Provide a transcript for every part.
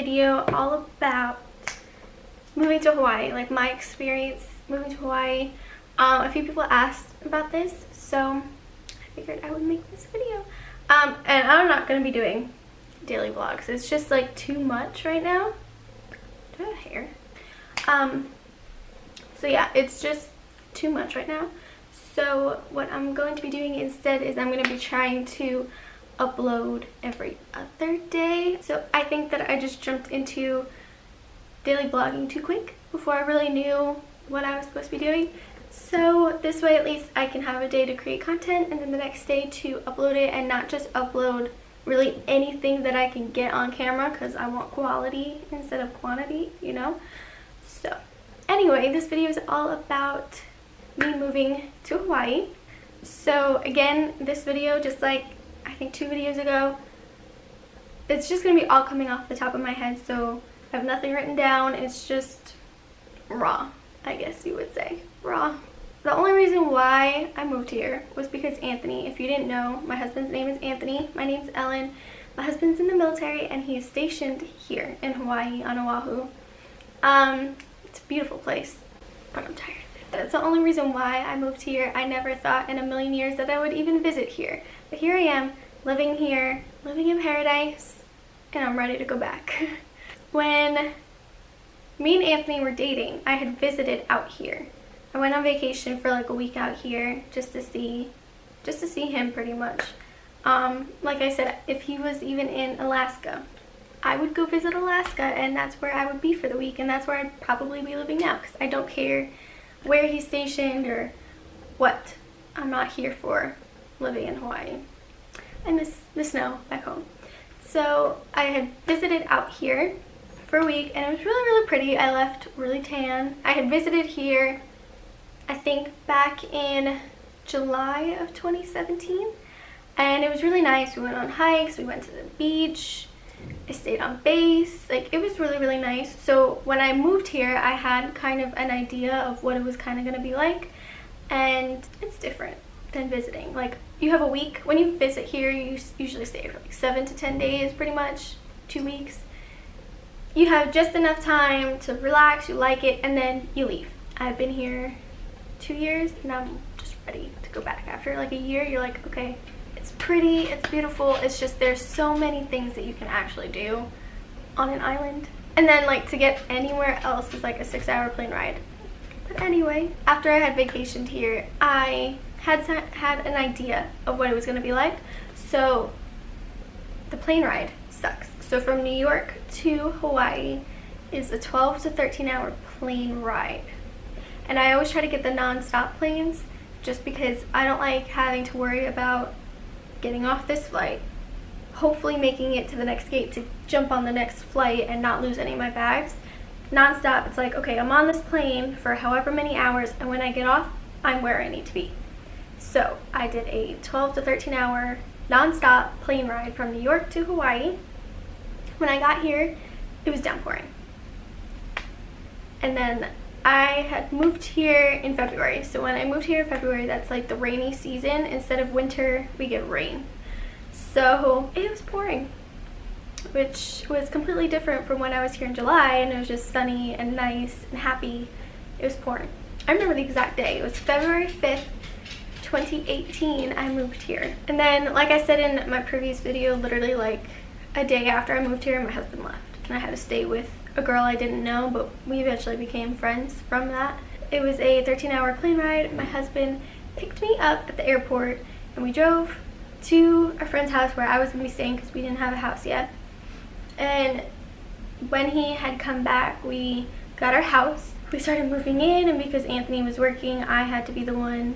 video all about moving to Hawaii, like my experience moving to Hawaii. A few people asked about this, so I figured I would make this video. And I'm not going to be doing daily vlogs. It's just like too much right now. Do I have hair? So yeah, it's just too much right now. So what I'm going to be doing instead is I'm going to be trying to upload every other day. So I think that I just jumped into daily vlogging too quick before I really knew what I was supposed to be doing. So this way at least I can have a day to create content and then the next day to upload it, and not just upload really anything that I can get on camera, because I want quality instead of quantity, you know? So anyway, this video is all about me moving to Hawaii. So again, this video, just like I think 2 videos ago, it's just gonna be all coming off the top of my head, so I have nothing written down. It's just raw, I guess you would say. Raw. The only reason why I moved here was because Anthony. If you didn't know, my husband's name is Anthony. My name's Ellen. My husband's in the military and he is stationed here in Hawaii on Oahu. It's a beautiful place, but I'm tired. That's the only reason why I moved here. I never thought in a million years that I would even visit here. But here I am, living here, living in paradise, and I'm ready to go back. When me and Anthony were dating, I had visited out here. I went on vacation for like a week out here just to see him pretty much. Like I said, if he was even in Alaska, I would go visit Alaska, and that's where I would be for the week, and that's where I'd probably be living now, because I don't care where he's stationed or what. I'm not here for living in Hawaii. I miss the snow back home. So I had visited out here for a week and it was really pretty. I left really tan. I had visited here I think back in July of 2017 and it was really nice. We went on hikes, we went to the beach, I stayed on base. Like, it was really nice. So when I moved here, I had kind of an idea of what it was kind of going to be like, and it's different than visiting. Like, you have a week. When you visit here, you usually stay for like 7 to 10 days, pretty much 2 weeks. You have just enough time to relax, you like it, and then you leave. I've been here 2 years and I'm just ready to go back. After like a year, you're like, okay, it's pretty, it's beautiful, it's just there's so many things that you can actually do on an island. And then like to get anywhere else is like a 6-hour plane ride. But anyway, after I had vacationed here, I had an idea of what it was going to be like. So the plane ride sucks. So from New York to Hawaii is a 12 to 13 hour plane ride. And I always try to get the non-stop planes just because I don't like having to worry about getting off this flight, hopefully making it to the next gate to jump on the next flight and not lose any of my bags. Non-stop, it's like, okay, I'm on this plane for however many hours, and when I get off, I'm where I need to be. So I did a 12 to 13 hour non-stop plane ride from New York to Hawaii. When I got here, it was downpouring. And then I had moved here in February. So when I moved here in February, that's like the rainy season. Instead of winter, we get rain. So it was pouring, which was completely different from when I was here in July and it was just sunny and nice and happy. It was pouring. I remember the exact day. It was February 5th, 2018, I moved here. And then, like I said in my previous video, literally like a day after I moved here, my husband left. And I had to stay with a girl I didn't know, but we eventually became friends from that. It was a 13-hour plane ride. My husband picked me up at the airport and we drove to a friend's house where I was going to be staying because we didn't have a house yet. And when he had come back, we got our house. We started moving in, and because Anthony was working, I had to be the one.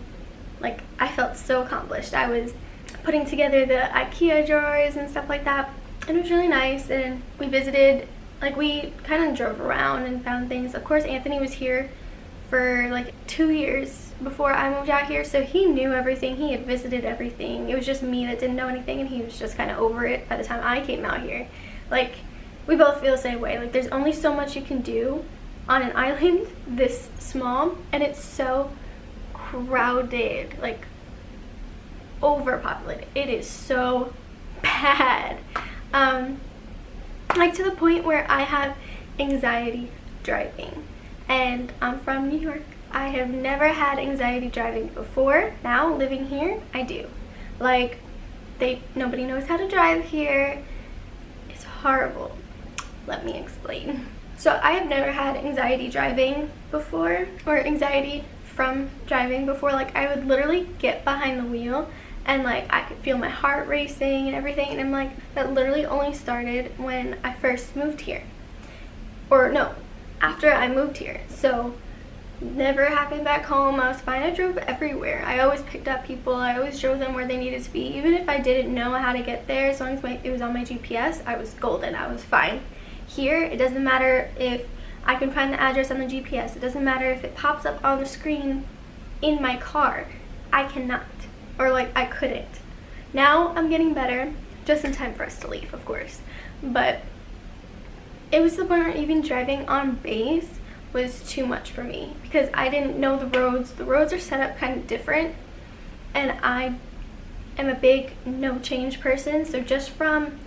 Like, I felt so accomplished. I was putting together the IKEA drawers and stuff like that, and it was really nice. And we visited, like, we kind of drove around and found things. Of course, Anthony was here for like 2 years before I moved out here, so he knew everything. He had visited everything. It was just me that didn't know anything, and he was just kind of over it by the time I came out here. Like, we both feel the same way. Like, there's only so much you can do on an island this small, and it's so crowded, like overpopulated. It is so bad. like to the point where I have anxiety driving. And I'm from New York. I have never had anxiety driving before. Now living here, I do. Like, nobody knows how to drive here. It's horrible. Let me explain. So I have never had anxiety driving before, or anxiety from driving before. Like, I would literally get behind the wheel and like I could feel my heart racing and everything, and I'm like, that literally only started when I first moved here. Or no, after I moved here. So never happened back home. I was fine. I drove everywhere. I always picked up people. I always drove them where they needed to be. Even if I didn't know how to get there, as long as it was on my GPS, I was golden. I was fine. Here, it doesn't matter if I can find the address on the GPS. It doesn't matter if it pops up on the screen in my car. I cannot. Or like, I couldn't. Now I'm getting better, just in time for us to leave, of course. But it was the point where even driving on base was too much for me because I didn't know the roads. The roads are set up kind of different, and I am a big no change person. So just from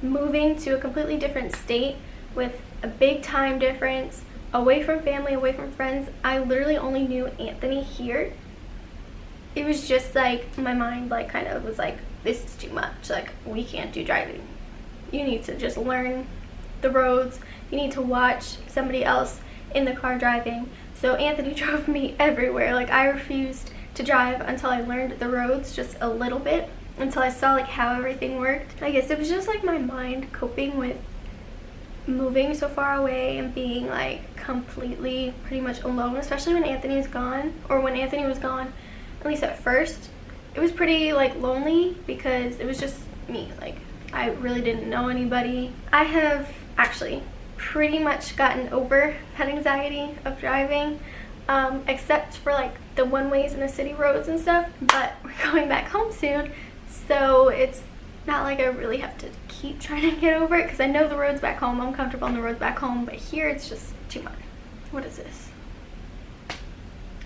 moving to a completely different state with a big time difference, away from family, away from friends, I literally only knew Anthony here. It was just like my mind like kind of was like, this is too much. Like, we can't do driving. You need to just learn the roads. You need to watch somebody else in the car driving. So Anthony drove me everywhere. Like, I refused to drive until I learned the roads just a little bit, until I saw like how everything worked. I guess it was just like my mind coping with moving so far away and being like completely pretty much alone, especially when Anthony's gone, or when Anthony was gone. At least at first, it was pretty like lonely because it was just me. Like, I really didn't know anybody. I have actually pretty much gotten over that anxiety of driving, except for like the one-ways and the city roads and stuff. But we're going back home soon, so it's not like I really have to keep trying to get over it because I know the roads back home. I'm comfortable on the roads back home, but here it's just too much. What is this?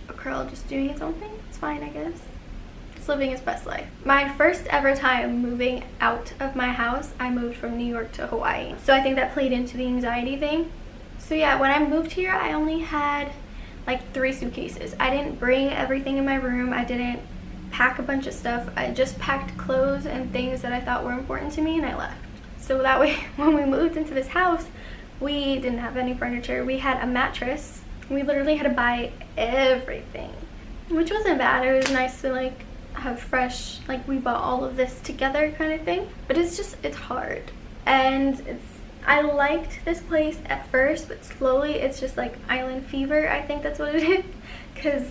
A curl just doing its own thing? It's fine, I guess. It's living its best life. My first ever time moving out of my house, I moved from New York to Hawaii. So I think that played into the anxiety thing. So yeah, when I moved here, I only had like 3 suitcases. I didn't bring everything in my room. I didn't pack a bunch of stuff. I just packed clothes and things that I thought were important to me, and I left. So that way, when we moved into this house, we didn't have any furniture. We had a mattress. We literally had to buy everything, which wasn't bad. It was nice to like have fresh, like we bought all of this together kind of thing. But it's hard. And I liked this place at first, but slowly it's just like island fever. I think that's what it is, because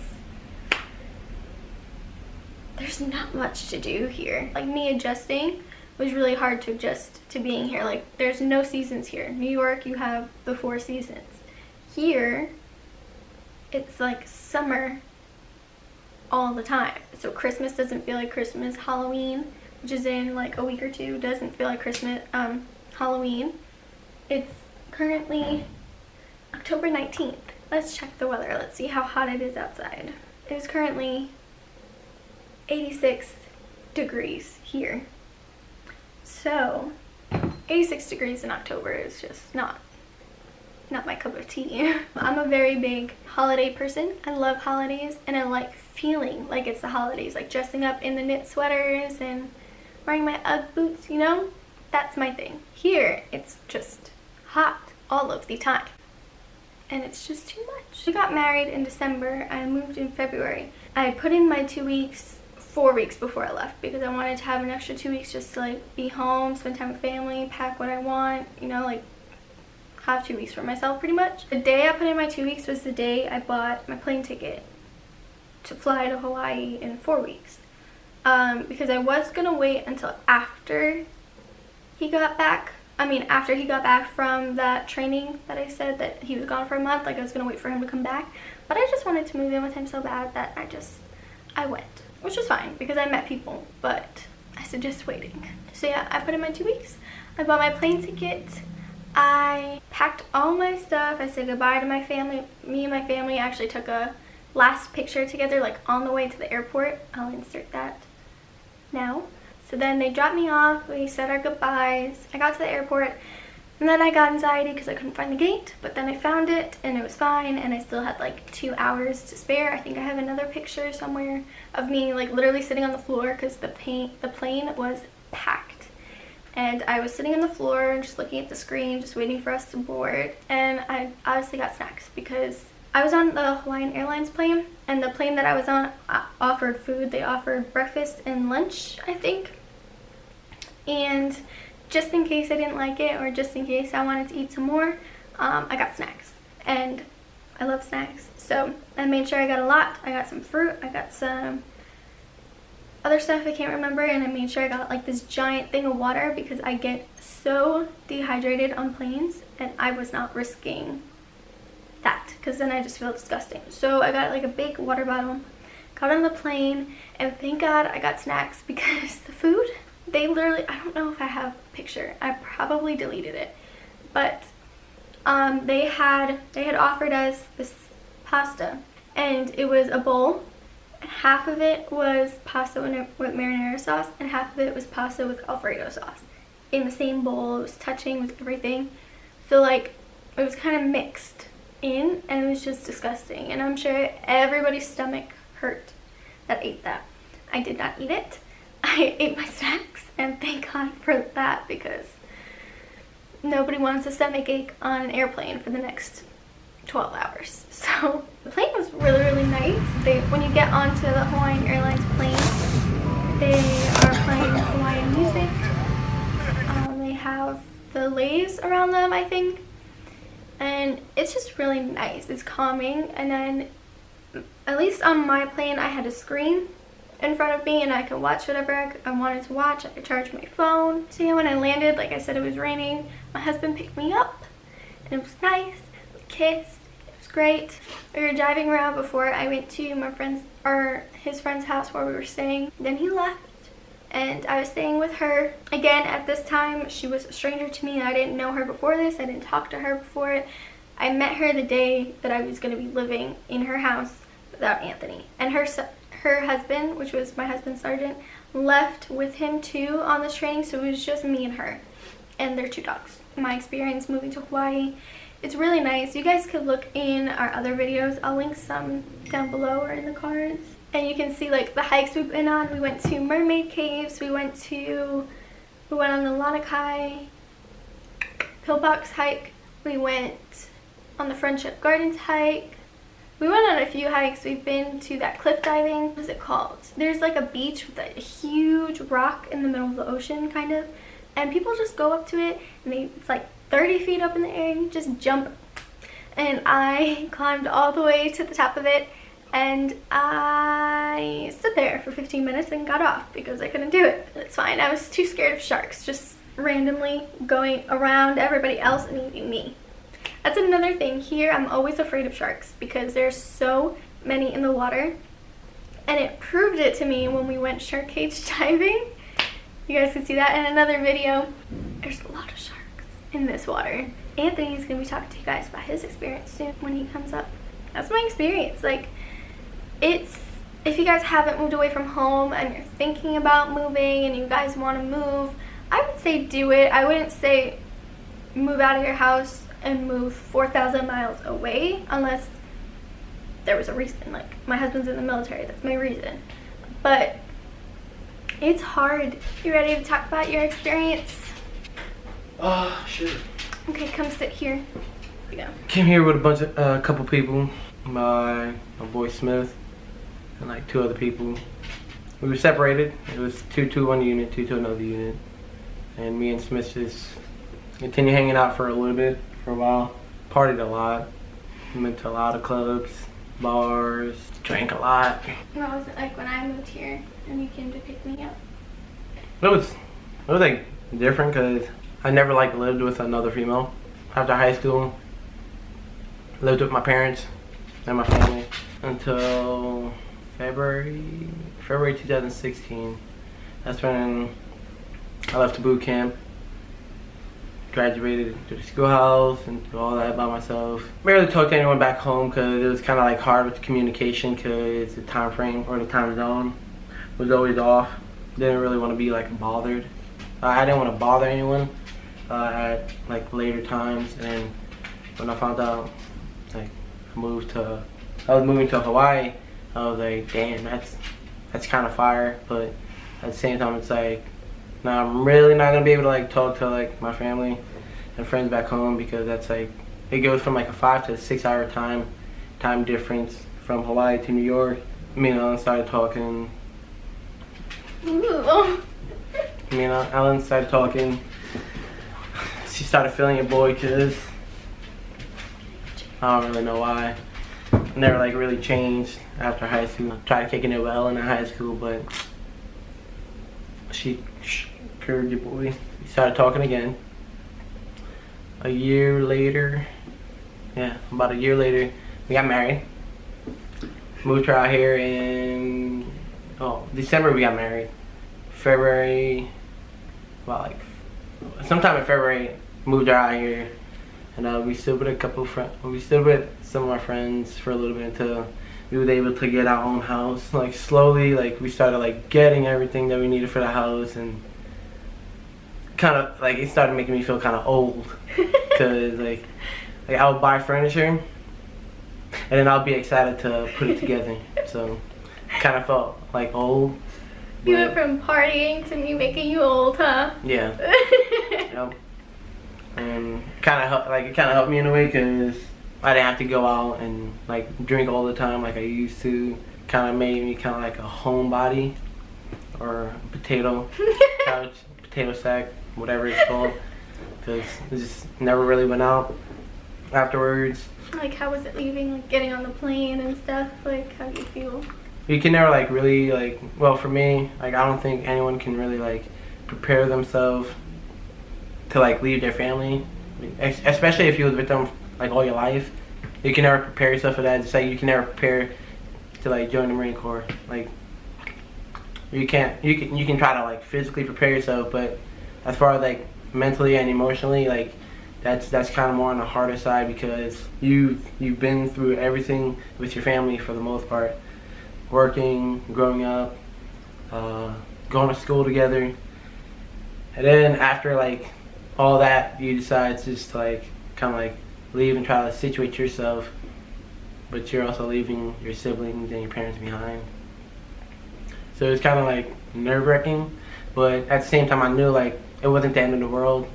there's not much to do here. Like, me adjusting was really hard to adjust to being here. Like, there's no seasons here. New York, you have the 4 seasons. Here, it's like summer all the time. So Christmas doesn't feel like Christmas. Halloween, which is in like a week or 2, doesn't feel like Christmas. Halloween. It's currently October 19th. Let's check the weather. Let's see how hot it is outside. It is currently 86 degrees here. So 86 degrees in October is just not my cup of tea. I'm a very big holiday person. I love holidays, and I like feeling like it's the holidays, like dressing up in the knit sweaters and wearing my Ugg boots, you know? That's my thing. Here, it's just hot all of the time, and it's just too much. We got married in December. I moved in February. I put in my 2 weeks 4 weeks before I left because I wanted to have an extra 2 weeks just to like be home, spend time with family, pack what I want, you know, like have 2 weeks for myself pretty much. The day I put in my 2 weeks was the day I bought my plane ticket to fly to Hawaii in 4 weeks, because I was gonna wait until after he got back. After he got back from that training that I said that he was gone for a month. Like, I was gonna wait for him to come back, but I just wanted to move in with him so bad that I went, which was fine because I met people, but I suggest waiting. So yeah, I put in my 2 weeks. I bought my plane ticket. I packed all my stuff. I said goodbye to my family. Me and my family actually took a last picture together, like on the way to the airport. I'll insert that now. So then they dropped me off. We said our goodbyes. I got to the airport. And then I got anxiety because I couldn't find the gate, but then I found it and it was fine, and I still had like 2 hours to spare. I think I have another picture somewhere of me like literally sitting on the floor because the plane was packed. And I was sitting on the floor just looking at the screen, just waiting for us to board. And I obviously got snacks because I was on the Hawaiian Airlines plane, and the plane that I was on offered food. They offered breakfast and lunch, I think. And just in case I didn't like it, or just in case I wanted to eat some more, I got snacks. And I love snacks, so I made sure I got a lot. I got some fruit, I got some other stuff I can't remember, and I made sure I got like this giant thing of water because I get so dehydrated on planes, and I was not risking that because then I just feel disgusting. So I got like a big water bottle, got on the plane, and thank God I got snacks because the food, they literally, I don't know if I have a picture, I probably deleted it, but they had offered us this pasta, and it was a bowl. Half of it was pasta with marinara sauce, and half of it was pasta with Alfredo sauce in the same bowl. It was touching with everything, so like it was kind of mixed in, and it was just disgusting, and I'm sure everybody's stomach hurt that ate that. I did not eat it. I ate my snacks, and thank God for that because nobody wants a stomach ache on an airplane for the next 12 hours. So the plane was really nice. When you get onto the Hawaiian Airlines plane, they are playing Hawaiian music. They have the leis around them, I think, and it's just really nice. It's calming. And then at least on my plane I had a screen in front of me and I could watch whatever I wanted to watch. I could charge my phone. So yeah, when I landed, like I said, it was raining. My husband picked me up and it was nice. We kissed. It was great. We were driving around before I went to my friend's, or his friend's house where we were staying. Then he left and I was staying with her. Again, at this time, she was a stranger to me. I didn't know her before this. I didn't talk to her before it. I met her the day that I was going to be living in her house without Anthony. And her husband, which was my husband's sergeant, left with him too on this training, so it was just me and her and their 2 dogs. My experience moving to Hawaii, it's really nice. You guys could look in our other videos. I'll link some down below or in the cards, and you can see like the hikes we've been on. We went to Mermaid Caves, we went on the Lanakai Pillbox hike, we went on the Friendship Gardens hike. We went on a few hikes. We've been to that cliff diving. What is it called? There's like a beach with a huge rock in the middle of the ocean, kind of. And people just go up to it, and it's like 30 feet up in the air, and you just jump. And I climbed all the way to the top of it, and I stood there for 15 minutes and got off because I couldn't do it. It's fine. I was too scared of sharks just randomly going around everybody else and eating me. That's another thing here. I'm always afraid of sharks because there's so many in the water, and it proved it to me when we went shark cage diving. You guys can see that in another video. There's a lot of sharks in this water. Anthony is going to be talking to you guys about his experience soon when he comes up. That's my experience. Like, if you guys haven't moved away from home and you're thinking about moving and you guys want to move, I would say do it. I wouldn't say move out of your house and move 4,000 miles away unless there was a reason. Like, my husband's in the military, that's my reason. But it's hard. You ready to talk about your experience? Sure. Okay, come sit here. Here we go. Came here with a couple people. My boy Smith and like 2 other people. We were separated. It was 2 to one unit, 2 to another unit. And me and Smith just continued hanging out for a little bit. For a while, partied a lot, went to a lot of clubs, bars, drank a lot. What was it like when I moved here and you came to pick me up? It was like different because I never like lived with another female. After high school, lived with my parents and my family until February 2016. That's when I left to boot camp. Graduated to the schoolhouse and do all that by myself. Barely talked to anyone back home because it was kind of like hard with communication because the time frame or the time zone was always off. Didn't really want to be like bothered. I didn't want to bother anyone at like later times, and then when I found out like I was moving to Hawaii, I was like, damn, that's kind of fire. But at the same time, it's like, now I'm really not gonna be able to like talk to like my family and friends back home, because that's like, it goes from like a 5 to 6 hour time difference from Hawaii to New York. Me and Ellen started talking. Ooh. Me and Ellen started talking. She started feeling a boy, cause I don't really know why. Never like really changed after high school. Tried kicking it with Ellen in high school, but she cured your boy. We started talking again. A year later, about a year later, we got married. Moved her out here in December. We got married. February, sometime in February, moved her out here, and we stood with a couple of friends. We stood with some of our friends for a little bit until we were able to get our own house. Like slowly, like we started like getting everything that we needed for the house, and kind of like it started making me feel kind of old, because like I would buy furniture, and then I'll be excited to put it together. So kind of felt like old. You went from partying to me making you old, huh? Yeah. Yep. And it kind of helped me in a way, because I didn't have to go out and like drink all the time like I used to. Kind of made me kind of like a homebody, or a potato couch, potato sack, whatever it's called, because it just never really went out afterwards. Like, how was it leaving, like getting on the plane and stuff? Like, how do you feel? You can never like really like, well, for me, like I don't think anyone can really like prepare themselves to like leave their family, especially if you was with them like all your life. You can never prepare yourself for that. It's like you can never prepare to like join the Marine Corps. Like you can try to like physically prepare yourself, but as far as like mentally and emotionally, like that's kind of more on the harder side, because you've been through everything with your family for the most part. Working, growing up, going to school together, and then after like all that, you decide to just like kind of like leave and try to situate yourself, but you're also leaving your siblings and your parents behind. So it's kind of like nerve-wracking, but at the same time I knew like it wasn't the end of the world.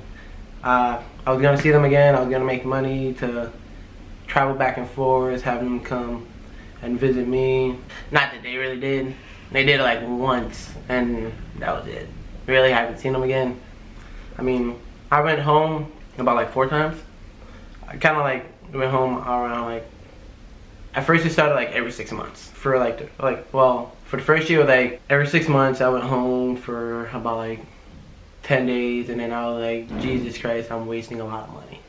I was gonna see them again. I was gonna make money to travel back and forth, have them come and visit me. Not that they really did. They did it like once, and that was it. Really haven't seen them again. I mean, I went home about like 4 times. I kind of like went home around like, at first it started like every 6 months. For for the first year, like every 6 months I went home for about like 10 days, and then I was like, Jesus Christ, I'm wasting a lot of money.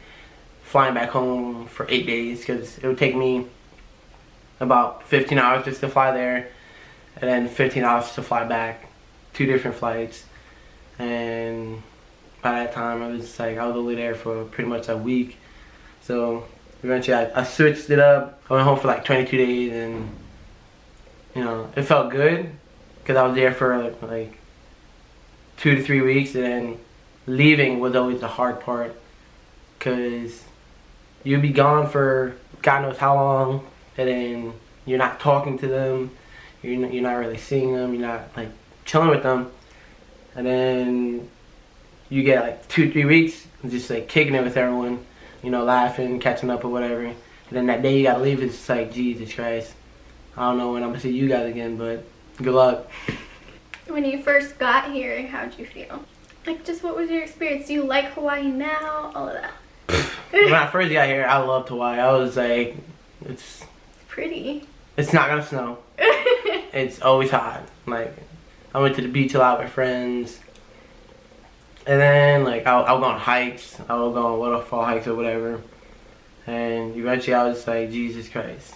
Flying back home for 8 days, because it would take me about 15 hours just to fly there, and then 15 hours to fly back, 2 different flights. And by that time I was only there for pretty much a week. So eventually I switched it up. I went home for like 22 days, and you know, it felt good because I was there for like 2 to 3 weeks, and then leaving was always the hard part, because you'd be gone for God knows how long, and then you're not talking to them, you're not really seeing them, you're not like chilling with them, and then you get like 2-3 weeks just like kicking it with everyone, you know, laughing, catching up or whatever, and then that day you gotta leave, it's just like, Jesus Christ, I don't know when I'm gonna see you guys again, but good luck. When you first got here, how'd you feel? Like, just what was your experience? Do you like Hawaii now? All of that. When I first got here, I loved Hawaii. I was like, it's pretty. It's not gonna snow. It's always hot. Like, I went to the beach a lot with friends, and then like I'll go on hikes. I will go on waterfall hikes or whatever. And eventually, I was just like, Jesus Christ.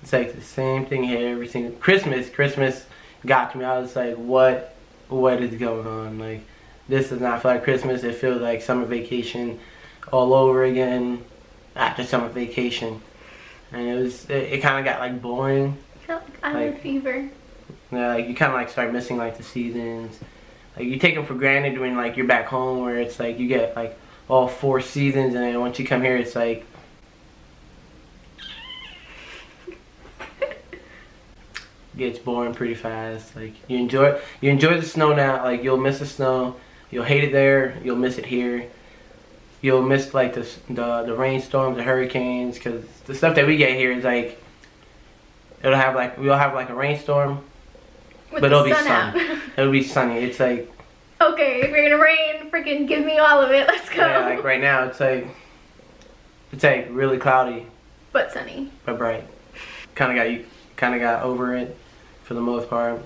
It's like the same thing here every single Christmas got to me. I was like, what is going on? Like, this does not feel like Christmas. It feels like summer vacation all over again after summer vacation. And it kind of got like boring. Felt like island fever. Yeah, like you kind of like start missing like the seasons. like you take them for granted when like you're back home, where it's like you get like all 4 seasons, and then once you come here, it's like gets boring pretty fast. Like you enjoy the snow now. Like you'll miss the snow. You'll hate it there. You'll miss it here. You'll miss like the rainstorms, the hurricanes, because the stuff that we get here is like we'll have like a rainstorm, With but the it'll be sun out. sunny. It'll be sunny. It's like Okay, if you're gonna rain, freaking give me all of it. Let's go. yeah, like right now it's like really cloudy But sunny. but bright. Kind of got over it for the most part.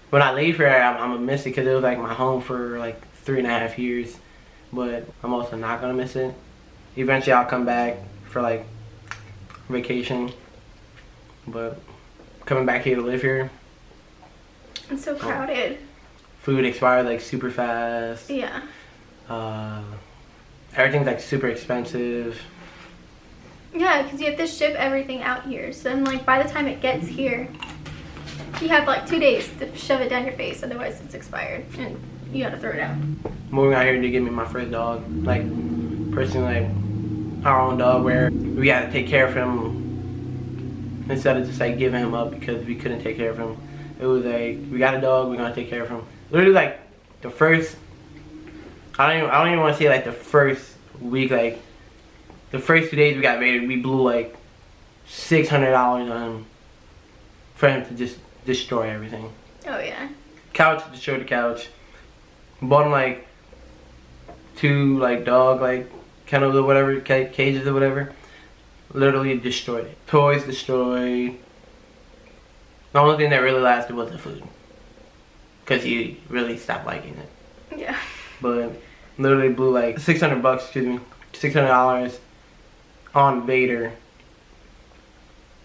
When I leave here, I'm gonna miss it because it was like my home for like 3.5 years. But I'm also not gonna miss it. Eventually, I'll come back for like vacation. But coming back here to live here, It's so crowded. food expires like super fast. Yeah. Everything's like super expensive. Yeah, because you have to ship everything out here. So then, like, by the time it gets here, you have like 2 days to shove it down your face. Otherwise, it's expired and you gotta throw it out. Moving out here to get me my first dog, like personally, like our own dog, where we had to take care of him instead of just like giving him up because we couldn't take care of him. It was like, we got a dog, we're gonna take care of him. Literally, like the first, I don't even want to say like the first week, like the first 2 days we got raided, we blew like $600 on him for him to just destroy everything. Oh yeah. Couch, destroyed the couch. Bought him like 2 like dog like kennels or whatever, cages or whatever. Literally destroyed it. Toys destroyed. The only thing that really lasted was the food, cause he really stopped liking it. Yeah. But literally blew like $600, excuse me, $600 on Vader.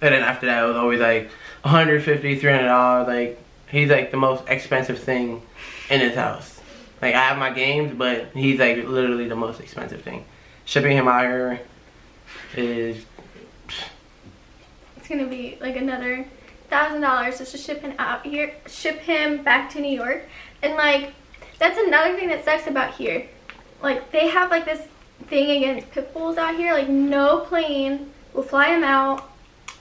And then after that, it was always like $150, $300. Like he's like the most expensive thing in his house. Like I have my games, but he's like literally the most expensive thing. Shipping him out here is It's gonna be like another $1,000 just to ship him out here, ship him back to New York. And like, that's another thing that sucks about here. Like they have like this thing against pit bulls out here. Like no plane will fly him out.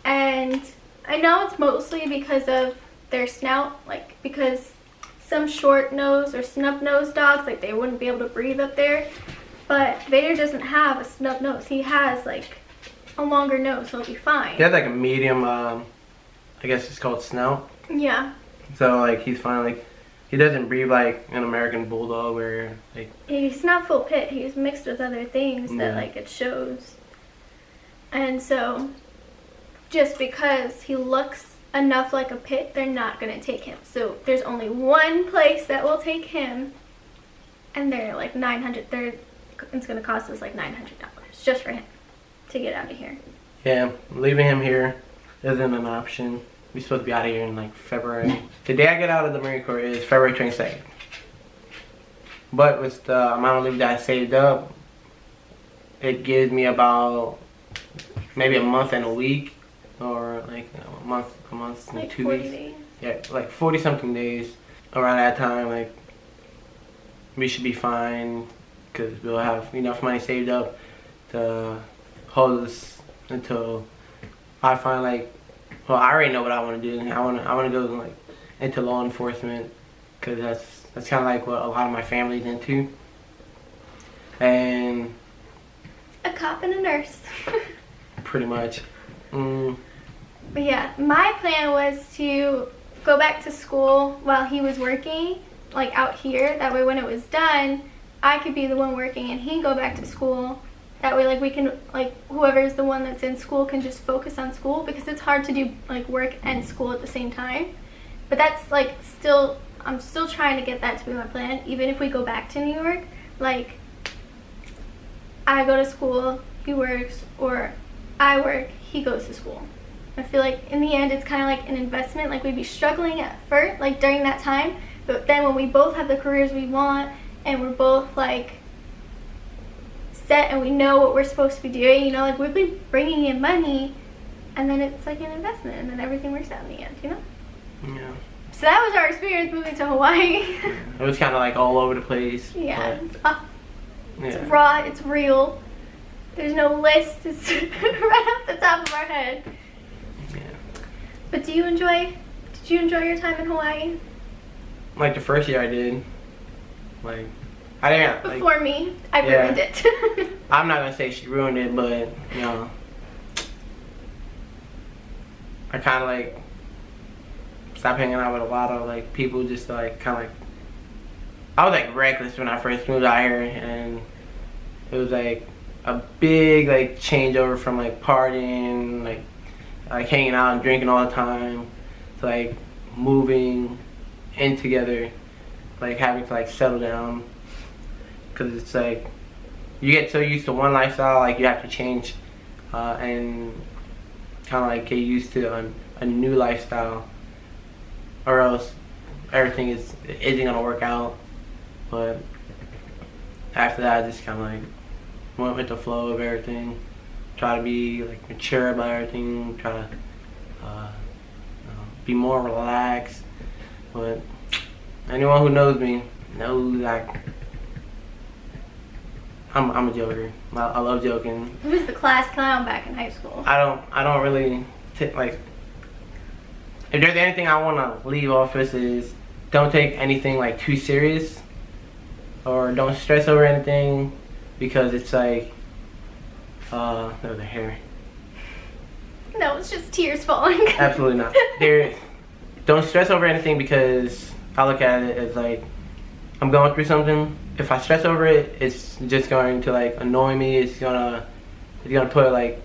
And I know it's mostly because of their snout, like because some short nose or snub nose dogs, like they wouldn't be able to breathe up there. But Vader doesn't have a snub nose. He has like a longer nose, so he'll be fine. he has like a medium, I guess it's called snout. Yeah. So like he's fine. Like he doesn't breathe like an American bulldog where like He's not full pit. He's mixed with other things that Yeah. like it shows. And so just because he looks enough like a pit, they're not going to take him. So there's only one place that will take him, and they're like it's going to cost us like $900 just for him to get out of here. yeah, leaving him here isn't an option. We're supposed to be out of here in like February. The day I get out of the Marine Corps is February 22nd. But with the amount of leave that I saved up, it gives me about maybe a month and a week, or like a month and Like 2 40 weeks. days. Yeah, like 40 something days. Around that time, like we should be fine because we'll have enough money saved up to hold us until I find like, well, I already know what I want to do. I want to go like into law enforcement because that's kind of like what a lot of my family's into. And A cop and a nurse. pretty much. But yeah, my plan was to go back to school while he was working, like out here. That way when it was done, I could be the one working and he'd go back to school. That way like we can, like whoever's the one that's in school can just focus on school, because it's hard to do like work and school at the same time. But that's like I'm still trying to get that to be my plan. Even if we go back to New York, like I go to school, he works, or I work, he goes to school. I feel like in the end it's kind of like an investment. Like we'd be struggling at first, like during that time, but then when we both have the careers we want and we're both like set and we know what we're supposed to be doing, you know, like we'll be bringing in money, and then it's like an investment, and then everything works out in the end, you know? Yeah. So that was our experience moving to Hawaii. It was kind of like all over the place. Yeah. But, It's raw, it's real. There's no list. It's right off the top of our head. Yeah. But did you enjoy your time in Hawaii? Like the first year I did. Like, I didn't. Like, Before me, I ruined it. I'm not gonna say she ruined it, but you know, I kind of like stopped hanging out with a lot of like people. Just like kind of like, I was like reckless when I first moved out here, and it was like a big like changeover from like partying, like hanging out and drinking all the time, to like moving in together, like having to like settle down, because it's like you get so used to one lifestyle, like you have to change and kind of like get used to a new lifestyle, or else everything isn't gonna work out. But after that, I just kind of like went with the flow of everything, try to be like mature about everything, try to be more relaxed. But anyone who knows me knows like I'm a joker. I love joking. Who was the class clown back in high school? I don't really like. If there's anything I want to leave off with is don't take anything like too serious, or don't stress over anything, because it's like no, the hair. No, it's just tears falling. Absolutely not. Don't stress over anything, because I look at it as like I'm going through something. If I stress over it, it's just going to like annoy me. It's gonna put like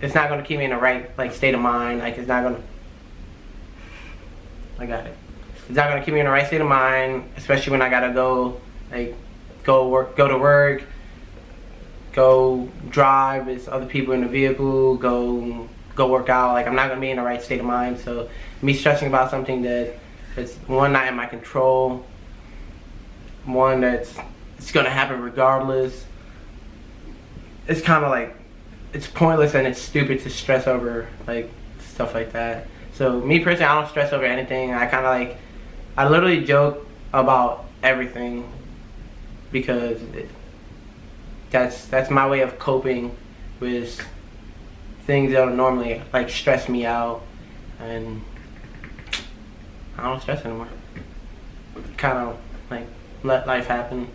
it's not gonna keep me in the right like state of mind. Like it's not gonna. I got it. It's not gonna keep me in the right state of mind, especially when I gotta go to work, go drive with other people in the vehicle, go work out. Like I'm not gonna be in the right state of mind. So me stressing about something that is one, not in my control, one it's gonna happen regardless. It's kind of like it's pointless and it's stupid to stress over like stuff like that. So me personally, I don't stress over anything. I kind of like I literally joke about everything, because that's my way of coping with things that would normally like stress me out, and I don't stress anymore. Kind of like let life happen,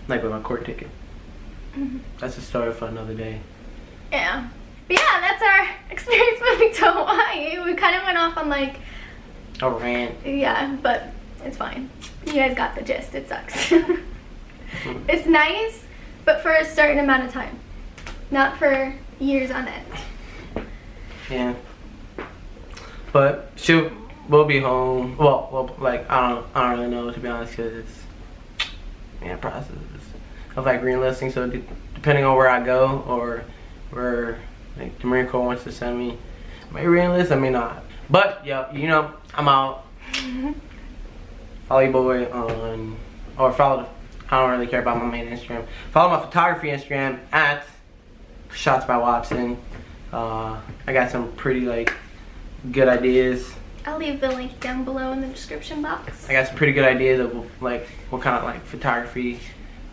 like with my court ticket. That's a story for another day. Yeah. But yeah, that's our experience moving to Hawaii. We kind of went off on like a rant. Yeah, but it's fine. You guys got the gist. It sucks. It's nice, but for a certain amount of time, not for years on end. Yeah. But we'll be home. Well, like I don't really know, to be honest, because it's process of like re-enlisting. So depending on where I go or where like the Marine Corps wants to send me, I may re-enlist, I may not. But yeah, you know, I'm out. Follow your boy on, or follow. I don't really care about my main Instagram. Follow my photography Instagram at Shots by Watson. I got some pretty like good ideas. I'll leave the link down below in the description box. I got some pretty good ideas of like what kind of like photography,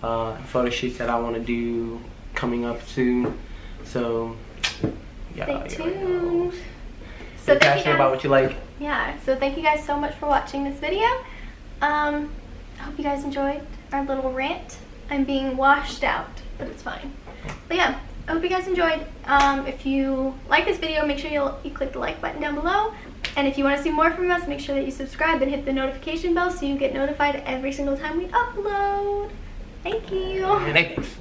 photo shoots that I want to do coming up soon. So yeah, stay tuned. So passionate about what you like. Yeah. So thank you guys so much for watching this video. I hope you guys enjoyed our little rant. I'm being washed out, but it's fine. But yeah, I hope you guys enjoyed. If you like this video, make sure you click the like button down below. And if you want to see more from us, make sure that you subscribe and hit the notification bell so you get notified every single time we upload. Thank you. Thanks.